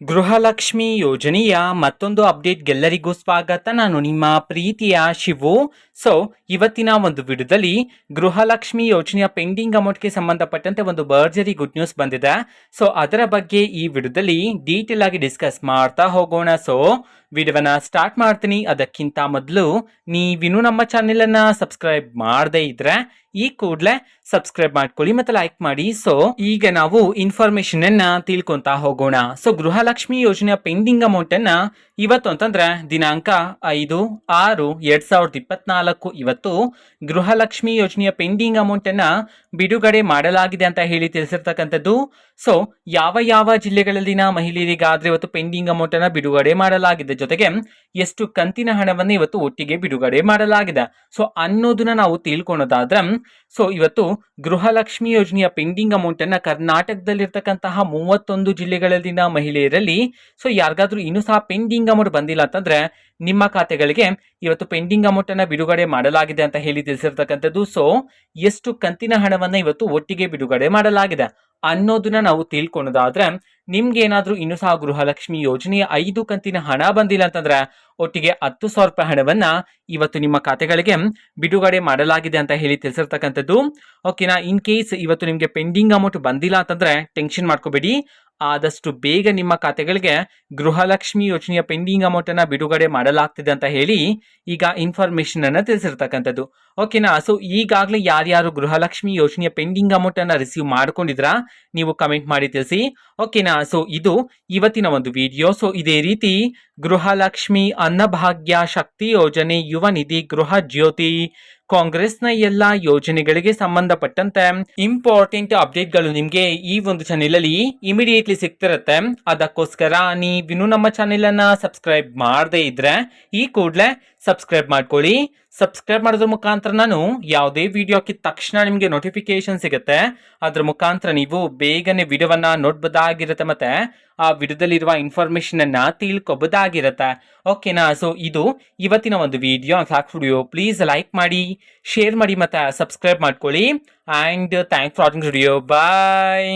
ಗೃಹಲಕ್ಷ್ಮಿ ಯೋಜನೆಯ ಮತ್ತೊಂದು ಅಪ್ಡೇಟ್ಗೆಲ್ಲರಿಗೂ ಸ್ವಾಗತ. ನಾನು ನಿಮ್ಮ ಪ್ರೀತಿಯ ಶಿವು. ಇವತ್ತಿನ ಒಂದು ವಿಡಿಯೋದಲ್ಲಿ ಗೃಹಲಕ್ಷ್ಮಿ ಯೋಜನೆಯ ಪೆಂಡಿಂಗ್ ಅಮೌಂಟ್ಗೆ ಸಂಬಂಧಪಟ್ಟಂತೆ ಒಂದು ಭರ್ಜರಿ ಗುಡ್ ನ್ಯೂಸ್ ಬಂದಿದೆ. ಅದರ ಬಗ್ಗೆ ಈ ವಿಡಿಯೋದಲ್ಲಿ ಡೀಟೇಲ್ ಆಗಿ ಡಿಸ್ಕಸ್ ಮಾಡ್ತಾ ಹೋಗೋಣ. ವಿಡಿಯೋವನ್ನ ಸ್ಟಾರ್ಟ್ ಮಾಡ್ತೀನಿ. ಅದಕ್ಕಿಂತ ಮೊದಲು ನೀವಿನ್ನೂ ನಮ್ಮ ಚಾನೆಲ್ ಅನ್ನ ಸಬ್ಸ್ಕ್ರೈಬ್ ಮಾಡದೇ ಇದ್ರೆ ಈ ಕೂಡಲೇ ಸಬ್ಸ್ಕ್ರೈಬ್ ಮಾಡ್ಕೊಳ್ಳಿ ಮತ್ತೆ ಲೈಕ್ ಮಾಡಿ. ಈಗ ನಾವು ಇನ್ಫಾರ್ಮೇಶನ್ ಅನ್ನ ತಿಳ್ಕೊಂತ ಹೋಗೋಣ. ಗೃಹಲಕ್ಷ್ಮಿ ಯೋಜನೆಯ ಪೆಂಡಿಂಗ್ ಅಮೌಂಟ್ ಅನ್ನ ಇವತ್ತು ಅಂತಂದ್ರೆ ದಿನಾಂಕ 5/6/2024 ಇವತ್ತು ಗೃಹಲಕ್ಷ್ಮಿ ಯೋಜನೆಯ ಪೆಂಡಿಂಗ್ ಅಮೌಂಟ್ ಅನ್ನ ಬಿಡುಗಡೆ ಮಾಡಲಾಗಿದೆ ಅಂತ ಹೇಳಿ ತಿಳಿಸಿರ್ತಕ್ಕಂಥದ್ದು. ಯಾವ ಯಾವ ಜಿಲ್ಲೆಗಳಲ್ಲಿನ ಮಹಿಳೆಯರಿಗಾದ್ರೆ ಇವತ್ತು ಪೆಂಡಿಂಗ್ ಅಮೌಂಟ್ ಅನ್ನ ಬಿಡುಗಡೆ ಮಾಡಲಾಗಿದೆ, ಜೊತೆಗೆ ಎಷ್ಟು ಕಂತಿನ ಹಣವನ್ನು ಇವತ್ತು ಒಟ್ಟಿಗೆ ಬಿಡುಗಡೆ ಮಾಡಲಾಗಿದೆ ಅನ್ನೋದನ್ನ ನಾವು ತಿಳ್ಕೊಳೋದಾದ್ರೆ ಇವತ್ತು ಗೃಹಲಕ್ಷ್ಮಿ ಯೋಜನೆಯ ಪೆಂಡಿಂಗ್ ಅಮೌಂಟ್ ಅನ್ನ ಕರ್ನಾಟಕದಲ್ಲಿರ್ತಕ್ಕಂತಹ 31 ಜಿಲ್ಲೆಗಳಲ್ಲಿನ ಮಹಿಳೆಯರಲ್ಲಿ ಯಾರಿಗಾದ್ರೂ ಇನ್ನೂ ಸಹ ಪೆಂಡಿಂಗ್ ಅಮೌಂಟ್ ಬಂದಿಲ್ಲ ಅಂತಂದ್ರೆ ನಿಮ್ಮ ಖಾತೆಗಳಿಗೆ ಇವತ್ತು ಪೆಂಡಿಂಗ್ ಅಮೌಂಟ್ ಅನ್ನ ಬಿಡುಗಡೆ ಮಾಡಲಾಗಿದೆ ಅಂತ ಹೇಳಿ ತಿಳಿಸಿರ್ತಕ್ಕಂಥದ್ದು. ಎಷ್ಟು ಕಂತಿನ ಹಣವನ್ನ ಇವತ್ತು ಒಟ್ಟಿಗೆ ಬಿಡುಗಡೆ ಮಾಡಲಾಗಿದೆ ಅನ್ನೋದನ್ನ ನಾವು ತಿಳ್ಕೊಳೋದಾದ್ರೆ ನಿಮ್ಗೆ ಏನಾದ್ರೂ ಇನ್ನೂ ಸಹ ಗೃಹಲಕ್ಷ್ಮಿ ಯೋಜನೆಯ 5 ಕಂತಿನ ಹಣ ಬಂದಿಲ್ಲ ಅಂತಂದ್ರೆ ಒಟ್ಟಿಗೆ 10,000 ರೂಪಾಯಿ ಹಣವನ್ನ ಇವತ್ತು ನಿಮ್ಮ ಖಾತೆಗಳಿಗೆ ಬಿಡುಗಡೆ ಮಾಡಲಾಗಿದೆ ಅಂತ ಹೇಳಿ ತಿಳಿಸಿರ್ತಕ್ಕಂಥದ್ದು. ಓಕೆನಾ. ಇನ್ ಕೇಸ್ ಇವತ್ತು ನಿಮ್ಗೆ ಪೆಂಡಿಂಗ್ ಅಮೌಂಟ್ ಬಂದಿಲ್ಲ ಅಂತಂದ್ರೆ ಟೆನ್ಷನ್ ಮಾಡ್ಕೋಬೇಡಿ, ಆದಷ್ಟು ಬೇಗ ನಿಮ್ಮ ಖಾತೆಗಳಿಗೆ ಗೃಹಲಕ್ಷ್ಮಿ ಯೋಜನೆಯ ಪೆಂಡಿಂಗ್ ಅಮೌಂಟ್ ಅನ್ನ ಬಿಡುಗಡೆ ಮಾಡಲಾಗ್ತಿದೆ ಅಂತ ಹೇಳಿ ಈಗ ಇನ್ಫಾರ್ಮೇಶನ್ ಅನ್ನ ತಿಳಿಸಿರ್ತಕ್ಕಂಥದ್ದು. ಓಕೆನಾ. ಈಗಾಗಲೇ ಯಾರ್ಯಾರು ಗೃಹಲಕ್ಷ್ಮಿ ಯೋಜನೆಯ ಪೆಂಡಿಂಗ್ ಅಮೌಂಟ್ ಅನ್ನ ರಿಸೀವ್ ಮಾಡ್ಕೊಂಡಿದ್ರ ನೀವು ಕಮೆಂಟ್ ಮಾಡಿ ತಿಳಿಸಿ. ಓಕೆನಾ. ಇದು ಇವತ್ತಿನ ಒಂದು ವಿಡಿಯೋ. ಇದೇ ರೀತಿ ಗೃಹಲಕ್ಷ್ಮಿ, ಅನ್ನಭಾಗ್ಯ, ಶಕ್ತಿ ಯೋಜನೆ, ಯುವ ನಿಧಿ, ಗೃಹ ಜ್ಯೋತಿ, ಕಾಂಗ್ರೆಸ್ನ ಎಲ್ಲಾ ಯೋಜನೆಗಳಿಗೆ ಸಂಬಂಧಪಟ್ಟಂತೆ ಇಂಪಾರ್ಟೆಂಟ್ ಅಪ್ಡೇಟ್ಗಳು ನಿಮ್ಗೆ ಈ ಒಂದು ಚಾನೆಲ್ ಅಲ್ಲಿ ಇಮಿಡಿಯೇಟ್ಲಿ ಸಿಗ್ತಿರತ್ತೆ. ಅದಕ್ಕೋಸ್ಕರ ನೀವಿನ್ನೂ ನಮ್ಮ ಚಾನೆಲ್ ಅನ್ನ ಸಬ್ಸ್ಕ್ರೈಬ್ ಮಾಡದೇ ಇದ್ರೆ ಈ ಕೂಡಲೇ ಸಬ್ಸ್ಕ್ರೈಬ್ ಮಾಡ್ಕೊಳ್ಳಿ. ಸಬ್ಸ್ಕ್ರೈಬ್ ಮಾಡೋದ್ರ ಮುಖಾಂತರ ನಾನು ಯಾವುದೇ ವಿಡಿಯೋ ಹಾಕಿದ ತಕ್ಷಣ ನಿಮಗೆ ನೋಟಿಫಿಕೇಶನ್ ಸಿಗುತ್ತೆ. ಅದ್ರ ಮುಖಾಂತರ ನೀವು ಬೇಗನೆ ವಿಡಿಯೋವನ್ನ ನೋಡ್ಬೋದಾಗಿರುತ್ತೆ ಮತ್ತೆ ಆ ವಿಡಿಯೋದಲ್ಲಿರುವ ಇನ್ಫಾರ್ಮೇಶನ್ ಅನ್ನ ತಿಳ್ಕೊಬೋದಾಗಿರುತ್ತೆ. ಓಕೆನಾ. ಇದು ಇವತ್ತಿನ ಒಂದು ವಿಡಿಯೋ. ವಿಡಿಯೋ ಪ್ಲೀಸ್ ಲೈಕ್ ಮಾಡಿ, ಶೇರ್ ಮಾಡಿ ಮತ್ತೆ ಸಬ್ಸ್ಕ್ರೈಬ್ ಮಾಡ್ಕೊಳ್ಳಿ. And thanks for watching video. Bye.